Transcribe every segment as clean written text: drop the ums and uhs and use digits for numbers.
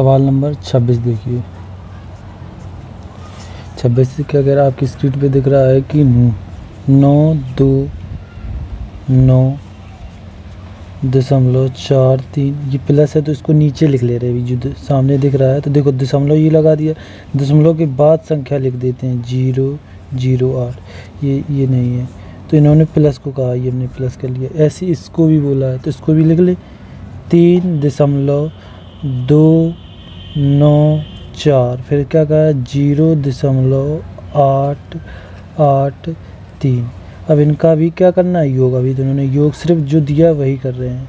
सवाल नंबर 26 देखिए। 26 से क्या कह रहा है, आपकी स्क्रीन पे दिख रहा है कि 929.43 ये प्लस है तो इसको नीचे लिख ले रहे हैं। जो सामने दिख रहा है तो देखो दशमलव ये लगा दिया, दशमलव के बाद संख्या लिख देते हैं 008। ये नहीं है तो इन्होंने प्लस को कहा, ये हमने प्लस कर लिया। ऐसे इसको भी बोला है तो इसको भी लिख ले 3.294, फिर क्या कहा है 0.883। अब इनका भी क्या करना है, योग। अभी तो इन्होंने योग सिर्फ जो दिया वही कर रहे हैं।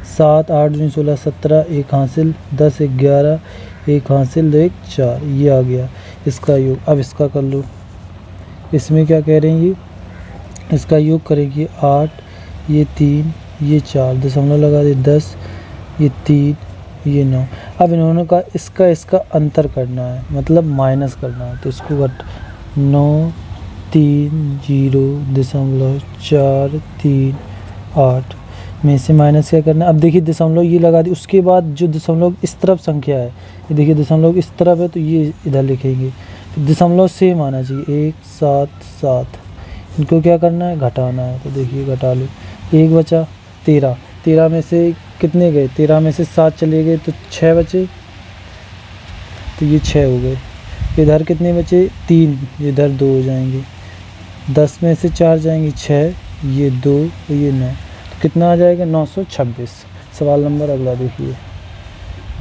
7 8 दूनी 16 17, 1 हासिल 10 11, 1 हासिल 2 1 4, ये आ गया इसका योग। अब इसका कर लो, इसमें क्या कह रहे हैं, ये इसका योग करेंगे 8, ये 3, ये 4, दशमलव लगा दे 10, ये 3, ये 9। अब इन्होंने कहा इसका अंतर करना है, मतलब माइनस करना है। तो इसको 930.438 में से माइनस क्या करना है। अब देखिए दशमलव ये लगा दी, उसके बाद जो दशमलव इस तरफ संख्या है, ये देखिए दशमलव इस तरफ है तो ये इधर लिखेंगे। दशमलव सेम आना चाहिए 1 7 7, इनको क्या करना है, घटाना है। तो देखिए घटा लो, 1 बचा 13, 13 में से कितने गए, 13 में से 7 चले गए तो 6 बचे, तो ये 6 हो गए। इधर कितने बचे 3, इधर 2 हो जाएंगे। 10 में से 4 जाएंगे 6, ये 2, ये 9, तो कितना आ जाएगा 926। सवाल नंबर अगला देखिए,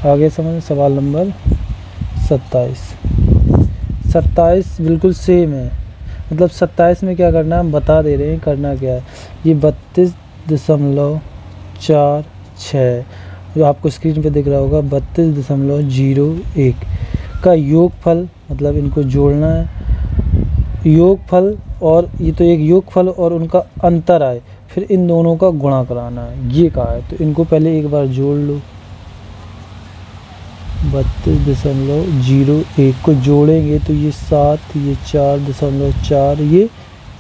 आगे समझ। सवाल नंबर 27 बिल्कुल सेम है, मतलब 27 में क्या करना है हम बता दे रहे हैं, करना क्या है। ये 32.46 जो आपको स्क्रीन पे दिख रहा होगा 32.01 का योगफल, मतलब इनको जोड़ना है। योगफल और ये तो एक योगफल और उनका अंतर आए, फिर इन दोनों का गुणा कराना है, ये कहा है। तो इनको पहले एक बार जोड़ लो, 32.01 को जोड़ेंगे तो ये 7, ये 4.4, ये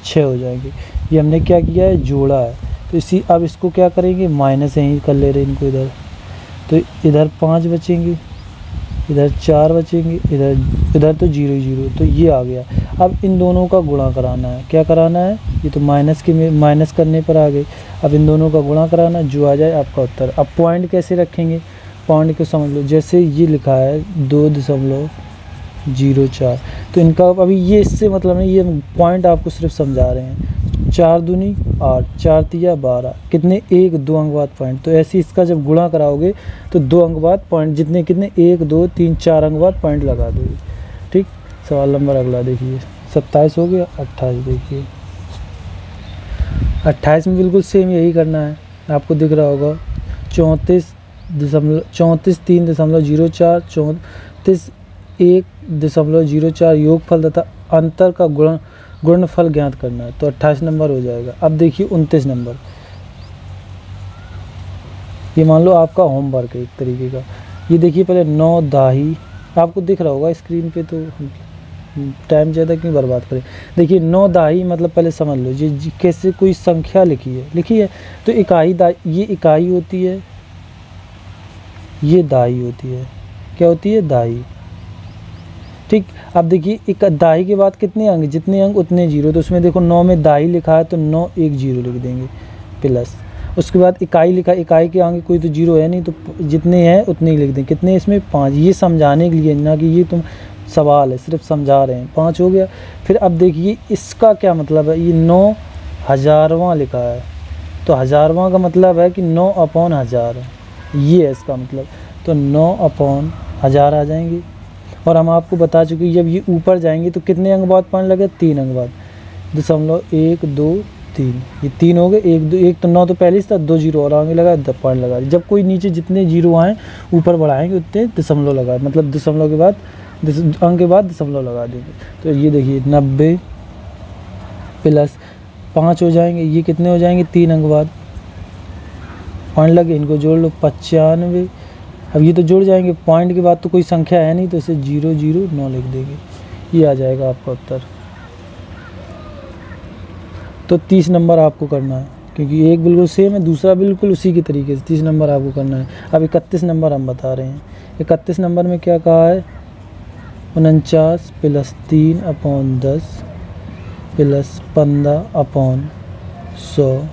6 हो जाएंगे। ये हमने क्या किया है, जोड़ा है। तो इसी अब इसको क्या करेंगे, माइनस यहीं कर ले रहे हैं इनको इधर, तो इधर 5 बचेंगे, इधर 4 बचेंगे, इधर तो 0 0, तो ये आ गया। अब इन दोनों का गुणा कराना है, क्या कराना है, ये तो माइनस करने पर आ गए। अब इन दोनों का गुणा कराना, जो आ जाए आपका उत्तर। अब पॉइंट कैसे रखेंगे, पॉइंट को समझ लो। जैसे ये लिखा है 2.04, तो इनका अभी ये इससे मतलब नहीं, ये पॉइंट आपको सिर्फ समझा रहे हैं। 4 दूनी 8, 4 तिया 12, कितने 1 2 अंक बाद पॉइंट। तो ऐसे इसका जब गुणा कराओगे तो 2 अंक बाद पॉइंट, जितने कितने 1 2 3 4 अंक बाद पॉइंट लगा दोगे। ठीक। सवाल नंबर अगला देखिए, 27 हो गया। 28 देखिए, 28 में बिल्कुल सेम यही करना है, आपको दिख रहा होगा 34.3.04, 34.1.04 योगफल तथा अंतर का गुणनफल ज्ञात करना है। तो 28 नंबर हो जाएगा। अब देखिए 29 नंबर, ये मान लो आपका होमवर्क है एक तरीके का। ये देखिए पहले 9 दाही, आपको दिख रहा होगा स्क्रीन पे, तो टाइम ज़्यादा क्यों बर्बाद करें। देखिए 9 दाही मतलब पहले समझ लो, ये कैसे कोई संख्या लिखी है तो इकाई ये इकाई होती है, ये दाही होती है। क्या होती है, दाही। ठीक। अब देखिए एक दाही के बाद कितने अंक, जितने अंक उतने जीरो। तो उसमें देखो 9 में दाही लिखा है तो 9 1 0 लिख देंगे प्लस। उसके बाद इकाई लिखा, इकाई के आगे कोई तो जीरो है नहीं, तो जितने हैं उतने ही लिख दें। कितने इसमें 5, ये समझाने के लिए, ना कि ये तुम सवाल है, सिर्फ समझा रहे हैं। 5 हो गया। फिर अब देखिए इसका क्या मतलब है, ये 9 हज़ारवां लिखा है, तो हज़ारवां का मतलब है कि 9/1000 है, ये है इसका मतलब। तो 9/1000 आ जाएंगे। और हम आपको बता चुके जब ये ऊपर जाएंगे तो कितने अंक बाद पॉइंट लगे, 3 अंक बाद। 0.1 2 3, ये 3 हो गए। 1 तो 9 तो पहले से था, 2 0 और आगे लगा, 10 पॉइंट लगा। जब कोई नीचे जितने जीरो आए ऊपर बढ़ाएंगे उतने दशमलव लगा, मतलब दशमलव के बाद अंक के बाद दशमलव लगा देंगे। तो ये देखिए 90 प्लस 5 हो जाएंगे, ये कितने हो जाएंगे, 3 अंक बाद पॉइंट लगे, इनको जोड़ लो 95। अब ये तो जुड़ जाएंगे, पॉइंट के बाद तो कोई संख्या है नहीं, तो इसे 0 0 9 लिख देंगे, ये आ जाएगा आपका उत्तर। तो 30 नंबर आपको करना है। क्योंकि एक बिल्कुल सेम है, दूसरा बिल्कुल उसी के तरीके से 30 नंबर आपको करना है। अब 31 नंबर हम बता रहे हैं। 31 नंबर में क्या कहा है, 49 + 3 / 10 + 15 / 100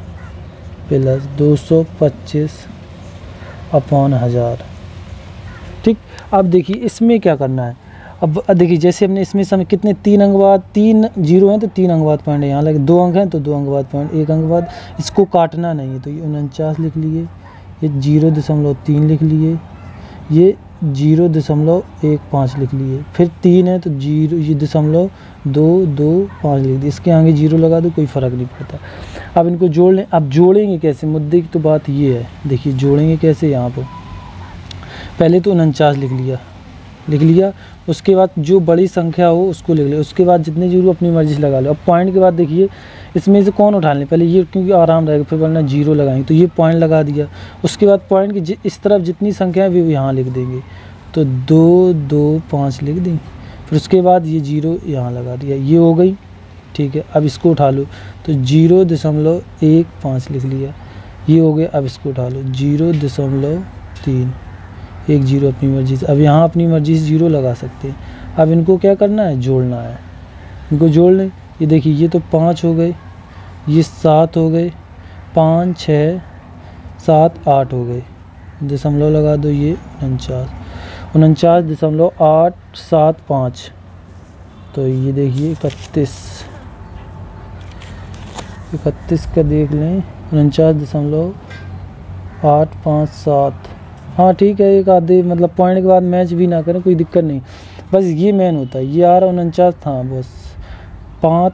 + 225 / 1000। ठीक, अब देखिए इसमें क्या करना है। अब देखिए जैसे हमने इसमें समय कितने 3 अंक बाद 3 जीरो हैं तो 3 अंक बाद पॉइंट यहाँ लगे, 2 अंक हैं तो 2 अंक बाद पॉइंट, 1 अंक बाद, इसको काटना नहीं है। तो ये 49 लिख लिए, ये 0.3 लिख लिए, ये 0.15 लिख लिए, फिर 3 है तो 0 ये 0.225 लिख दिए। इसके आगे 0 लगा दो, कोई फ़र्क नहीं पड़ता। अब इनको जोड़ लें। अब जोड़ेंगे कैसे, मुद्दे की तो बात ये है। देखिए जोड़ेंगे कैसे, यहाँ पर पहले तो 49 लिख लिया, उसके बाद जो बड़ी संख्या हो उसको लिख लिया, उसके बाद जितने जीरो अपनी मर्जी से लगा लो। अब पॉइंट के बाद देखिए इसमें से कौन उठा लें, पहले ये क्योंकि आराम रहेगा, फिर वरना 0 लगाएंगे तो ये पॉइंट लगा दिया। उसके बाद पॉइंट की इस तरफ जितनी संख्या है वो यहाँ लिख देंगे, तो 2 2 5 लिख देंगे। फिर उसके बाद ये 0 यहाँ लगा दिया, ये हो गई। ठीक है, अब इसको उठा लो तो 0.15 लिख लिया, ये हो गया। अब इसको उठा लो 0.3, 1 0 अपनी मर्जी से। अब यहाँ अपनी मर्जी से 0 लगा सकते हैं। अब इनको क्या करना है, जोड़ना है। इनको जोड़ लें। ये देखिए ये तो 5 हो गए, ये 7 हो गए, 5 6 7 8 हो गए, दशमलव लगा दो, ये 49.875। तो ये देखिए 31 का देख लें, 49.857। हाँ ठीक है, एक आधे मतलब पॉइंट के बाद मैच भी ना करें, कोई दिक्कत नहीं, बस ये मेन होता है। ये आ रहा 49 था, बस 5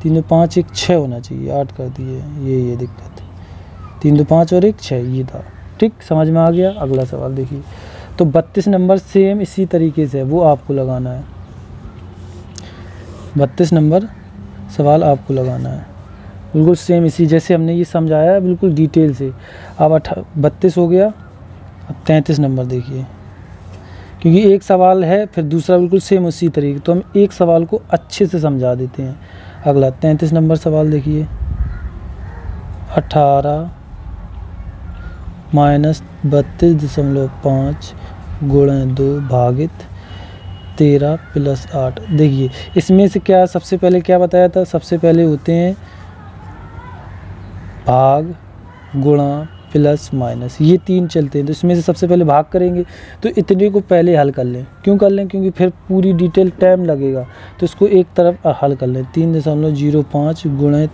3 5 1 6 होना चाहिए, 8 कर दिए, ये दिक्कत है। 3 2 5 और 1 6 ये था। ठीक, समझ में आ गया। अगला सवाल देखिए, तो 32 नंबर सेम इसी तरीके से वो आपको लगाना है। 32 नंबर सवाल आपको लगाना है बिल्कुल सेम इसी जैसे हमने ये समझाया है, बिल्कुल डिटेल से। अब 32 हो गया। अब 33 नंबर देखिए, क्योंकि एक सवाल है फिर दूसरा बिल्कुल सेम उसी तरीके, तो हम एक सवाल को अच्छे से समझा देते हैं। अगला 33 नंबर सवाल देखिए, 18 - 32.5 × 2 भागित 13 + 8। देखिए इसमें से क्या सबसे पहले क्या बताया था, सबसे पहले होते हैं भाग, गुणा, प्लस, माइनस, ये 3 चलते हैं। तो इसमें से सबसे पहले भाग करेंगे, तो इतने को पहले हल कर लें। क्यों कर लें, क्योंकि फिर पूरी डिटेल टाइम लगेगा, तो इसको एक तरफ हल कर लें। 3.05 ×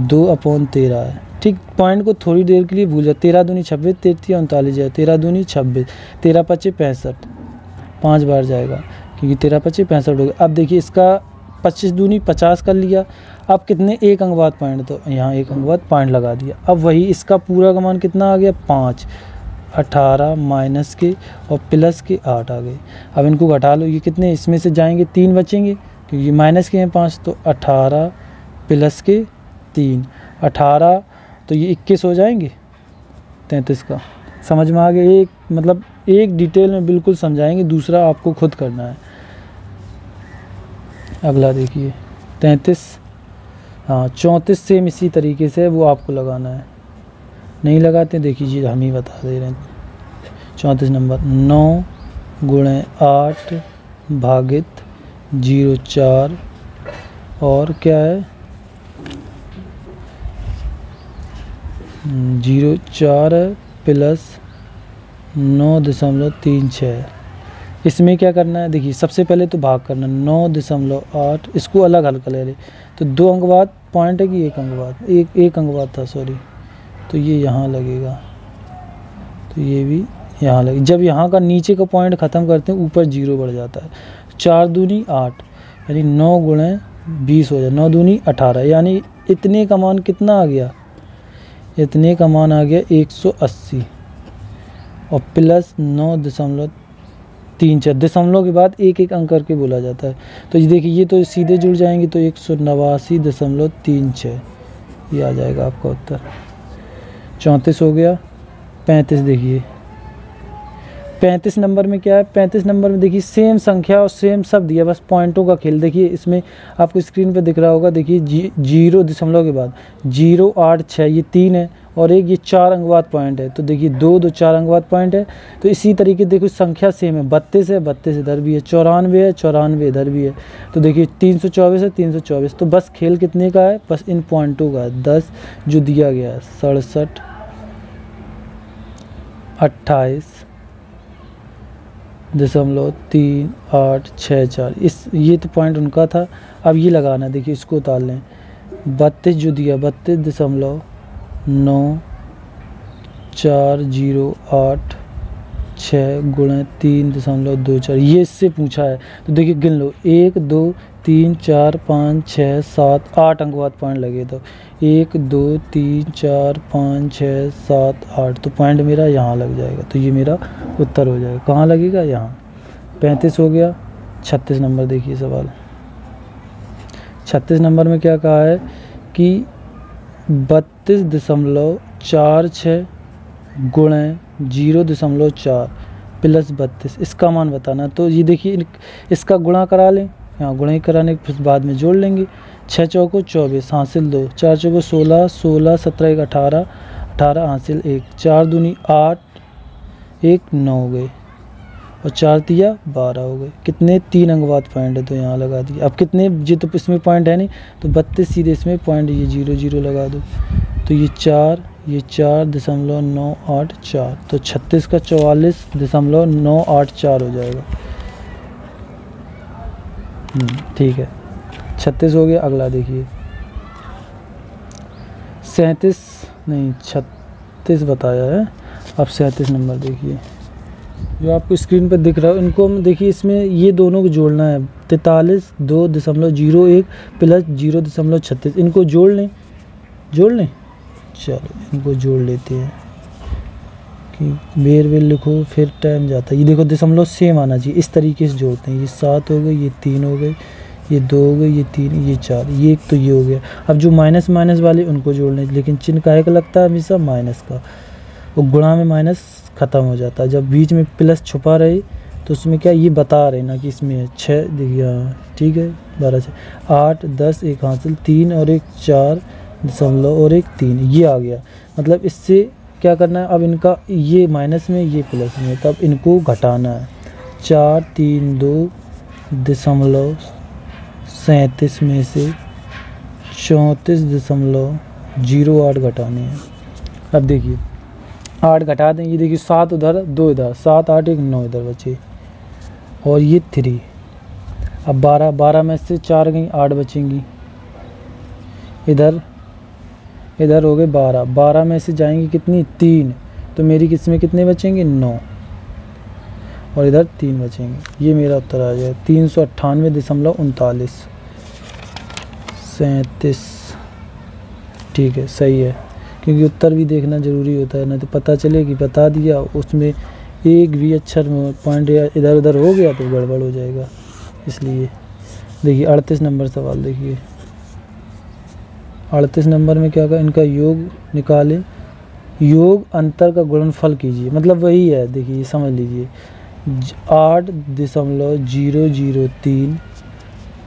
2/13 है। ठीक, पॉइंट को थोड़ी देर के लिए भूल जाए। 13 दूनी 26, 33 39 जाए, 13 दूनी 26, 13 5 65, 5 बार जाएगा, क्योंकि 13 5 65 हो गया। अब देखिए इसका 25 दूनी 50 कर लिया। अब कितने, 1 अंक बाद पॉइंट, तो यहाँ 1 अंक बाद पॉइंट लगा दिया। अब वही इसका पूरा का मान कितना आ गया, 5, 18 माइनस के और प्लस के 8 आ गए। अब इनको घटा लो, ये कितने इसमें से जाएंगे, 3 बचेंगे, क्योंकि माइनस के हैं 5, तो 18 प्लस के 3, 18, तो ये 21 हो जाएंगे। 33 का समझ में आ गया। एक मतलब एक डिटेल में बिल्कुल समझाएंगे, दूसरा आपको खुद करना है। अगला देखिए 33, हाँ 34 सेम इसी तरीके से वो आपको लगाना है। नहीं लगाते देखिए जी, हम ही बता दे रहे हैं। 34 नंबर 9 × 8 भागित 0.4 और क्या है 0.4 प्लस 9.36। इसमें क्या करना है, देखिए सबसे पहले तो भाग करना, 9.8, इसको अलग हल कर ले। तो 2 अंक बाद पॉइंट है कि 1 अंक बाद, एक अंक बाद था सॉरी, तो ये यहाँ लगेगा, तो ये भी यहाँ लगेगा। जब यहाँ का नीचे का पॉइंट ख़त्म करते हैं ऊपर 0 बढ़ जाता है। 4 दूनी 8, यानी 9 × 20 हो जाए, 9 दूनी 18, यानी इतने का मान कितना आ गया, इतने का मान आ गया 180 और प्लस 9.34। दशमलव के बाद एक एक अंक करके बोला जाता है। तो ये देखिए ये तो सीधे जुड़ जाएंगे, तो 189.36 ये आ जाएगा आपका उत्तर। 34 हो गया। 35 देखिए 35 नंबर में क्या है, 35 नंबर में देखिए सेम संख्या और सेम सब दिया, बस पॉइंटों का खेल। देखिए इसमें आपको स्क्रीन पे दिख रहा होगा, देखिए 0 दशमलव के बाद 0, 8, 6 ये 3 है और एक ये 4 अंकवाद पॉइंट है। तो देखिए 2, 2, 4 अंकवाद पॉइंट है। तो इसी तरीके देखो संख्या सेम है, 32 है, 32 इधर भी है, 94 है, 94 इधर भी है। तो देखिए 324 है, 324। तो बस खेल कितने का है, बस इन पॉइंटों का है। 10 जो दिया गया है, 67, 28.384 इस ये तो पॉइंट उनका था। अब ये लगाना, देखिए इसको उतार लें। 32 जो दिया, 32.9408 गुणा 3.24 ये इससे पूछा है। तो देखिए गिन लो, 1, 2, 3, 4, 5, 6, 7, 8 अंकवाद पॉइंट लगे। तो 1, 2, 3, 4, 5, 6, 7, 8 तो पॉइंट मेरा यहाँ लग जाएगा। तो ये मेरा उत्तर हो जाएगा। कहाँ लगेगा, यहाँ। 35 हो गया। 36 नंबर देखिए सवाल। 36 नंबर में क्या कहा है कि 32.46 गुणा 0.4 प्लस 32 इसका मान बताना। तो ये देखिए इसका गुणा करा लें, यहाँ गुणा ही कराने के फिर बाद में जोड़ लेंगे। 6 चौको 24 हासिल 2, 4 चौको 16, 16 17 1 18, 18 हासिल 1, 4 दूनी 8, 1 9 हो गए और 4 तिया 12 हो गए। कितने, 3 अंकवाद पॉइंट है तो यहाँ लगा दिए। अब कितने, ये तो इसमें पॉइंट है नहीं तो 32 सीधे इसमें पॉइंट ये 0 0 लगा दो। तो ये 4, ये 4.984 तो 36 का 44.984 हो जाएगा। ठीक है, 36 हो गया। अगला देखिए 37 नहीं 36 बताया है। अब 37 नंबर देखिए जो आपको स्क्रीन पर दिख रहा है। इनको हम देखिए इसमें ये दोनों को जोड़ना है। 43.2.01 प्लस 0.36 इनको जोड़ लें, चलो इनको जोड़ लेते हैं कि बेर लिखो फिर टाइम जाता है। ये देखो दशमलव सेम आना चाहिए, इस तरीके से जोड़ते हैं। ये 7 हो गए, ये 3 हो गए, ये 2 हो गए, ये 3, ये 4, ये एक तो ये हो गया। अब जो माइनस माइनस वाले उनको जोड़ लें, लेकिन चिन्ह काहे का लगता है हमेशा, माइनस का। वो गुणा में माइनस ख़त्म हो जाता है। जब बीच में प्लस छुपा रहे तो उसमें क्या ये बता रहे ना कि इसमें है 6 देखिए, हाँ ठीक है 12 6 8 10 1 हासिल 3 और 1 4 दशमलव और 1 3 ये आ गया। मतलब इससे क्या करना है, अब इनका ये माइनस में ये प्लस में, तब इनको घटाना है। 4 3 2.37 में से 34.08 घटाने हैं। अब देखिए 8 घटा दें, ये देखिए 7 उधर 2 इधर, 7 8 1 9 इधर बचे और ये 3। अब 12 में से 4 गई 8 बचेंगी। इधर हो गए 12 में से जाएंगी कितनी 3, तो मेरी किसमें कितने बचेंगे 9 और इधर 3 बचेंगे। ये मेरा उत्तर आ जाएगा 398.39 37। ठीक है सही है, क्योंकि उत्तर भी देखना ज़रूरी होता है, ना तो पता चले कि बता दिया उसमें एक भी अक्षर में पॉइंट इधर उधर हो गया तो गड़बड़ हो जाएगा। इसलिए देखिए 38 नंबर सवाल देखिए। 38 नंबर में क्या कहा, इनका योग निकालें, योग अंतर का गुणनफल कीजिए। मतलब वही है, देखिए समझ लीजिए 8.003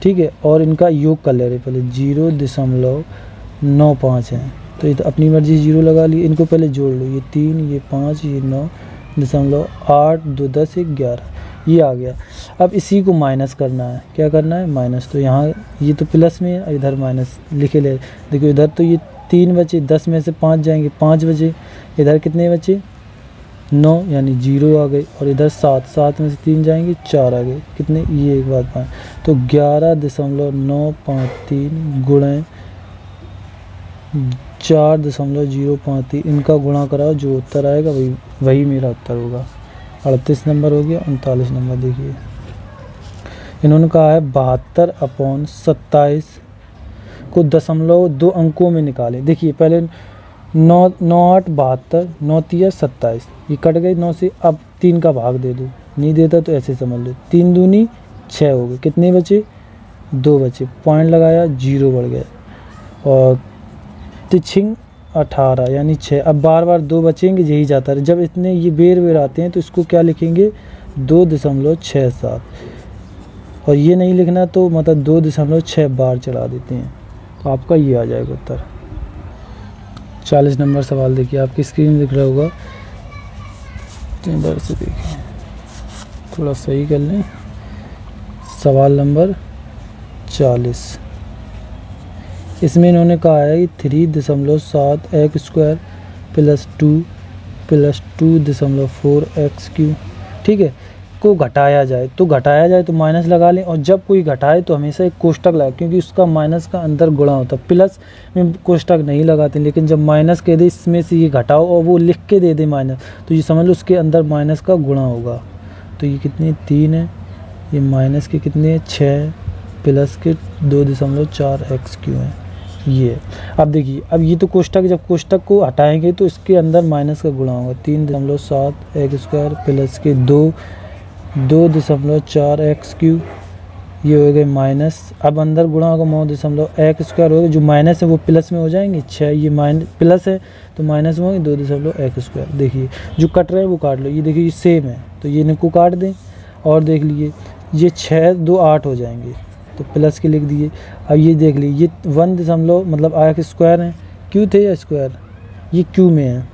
ठीक है, और इनका योग कर ले रहे पहले 0.95 है। तो ये तो अपनी मर्जी 0 लगा लिए। इनको पहले जोड़ लो, ये 3 ये 5 ये 9.8 2 10 1 11 ये आ गया। अब इसी को माइनस करना है। क्या करना है, माइनस। तो यहाँ ये तो प्लस में है, इधर माइनस लिखे ले। देखो इधर तो ये 3 बचे, 10 में से 5 जाएंगे 5 बचे, इधर कितने बचे 9 यानी 0 आ गए, और इधर 7 में से 3 जाएंगे 4 आ गए। कितने, ये एक बात 5 तो 11.953 गुणे 4.053 इनका गुणा कराओ, जो उत्तर आएगा वही मेरा उत्तर होगा। 38 नंबर हो गया। 39 नंबर देखिए, इन्होंने कहा है 72/27 को 0.2 अंकों में निकालें। देखिए पहले 9 8 72 9 3 27 ये कट गए 9 से। अब 3 का भाग दे दो, नहीं देता तो ऐसे समझ लो 3 दूनी 6 हो गए। कितने बचे 2 बचे, पॉइंट लगाया 0 बढ़ गया और तिछिंग 18 यानी 6। अब बार बार 2 बचेंगे, यही जाता है। जब इतने ये बेर आते हैं तो इसको क्या लिखेंगे 2.67, और ये नहीं लिखना तो मतलब 2.6 बार चढ़ा देते हैं, तो आपका ये आ जाएगा उत्तर। 40 नंबर सवाल देखिए, आपकी स्क्रीन दिख रहा होगा, इधर से देखिए, थोड़ा सही कर लें। सवाल नंबर 40, इसमें इन्होंने कहा है कि 3.7 x square plus 2.4 x Q, ठीक है, को घटाया जाए। तो घटाया जाए तो माइनस लगा लें, और जब कोई घटाए तो हमेशा एक कोष्टक लगाए, क्योंकि उसका माइनस का अंदर गुणा होता है। प्लस में कोष्टक नहीं लगाते, लेकिन जब माइनस कह दे इसमें से ये घटाओ और वो लिख के दे दे माइनस, तो ये समझ लो उसके अंदर माइनस का गुणा होगा। तो ये कितने 3 है, ये माइनस के कितने 6, प्लस के 2.4 x क्यू है ये। अब देखिए, अब ये तो कोष्टक, जब कोष्टक को हटाएंगे तो इसके अंदर माइनस का गुणा होगा। 3.7 x स्क्वायर प्लस के 2.4 x क्यू, ये हो गए माइनस। अब अंदर गुणा होगा 9.x स्क्वायर होगा, जो माइनस है वो प्लस में हो जाएंगे। 6 ये माइनस प्लस है तो माइनस में होंगे 2.x स्क्वायर। देखिए जो कट रहे हैं वो काट लो, ये देखिए ये सेम है तो ये इनको काट दें, और देख लीजिए ये 6 2 8 हो जाएंगे, तो प्लस के लिख दिए। अब ये देख लीजिए 1 मतलब x स्क्वायर है, क्यू थे या स्क्वायर, ये क्यू में है,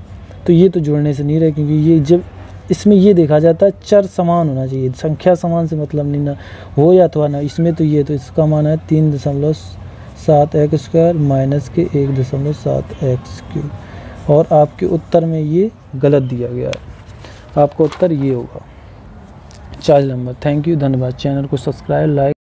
तो ये तो जुड़ने से नहीं रहे, क्योंकि ये जब इसमें ये देखा जाता है चर समान होना चाहिए, संख्या समान से मतलब नहीं ना हो या अथवा ना, इसमें तो ये, तो इसका मान है 3.7 x स्क्वायर माइनस के 1.7 x क्यू, और आपके उत्तर में ये गलत दिया गया है, आपका उत्तर ये होगा 40 नंबर। थैंक यू, धन्यवाद। चैनल को सब्सक्राइब, लाइक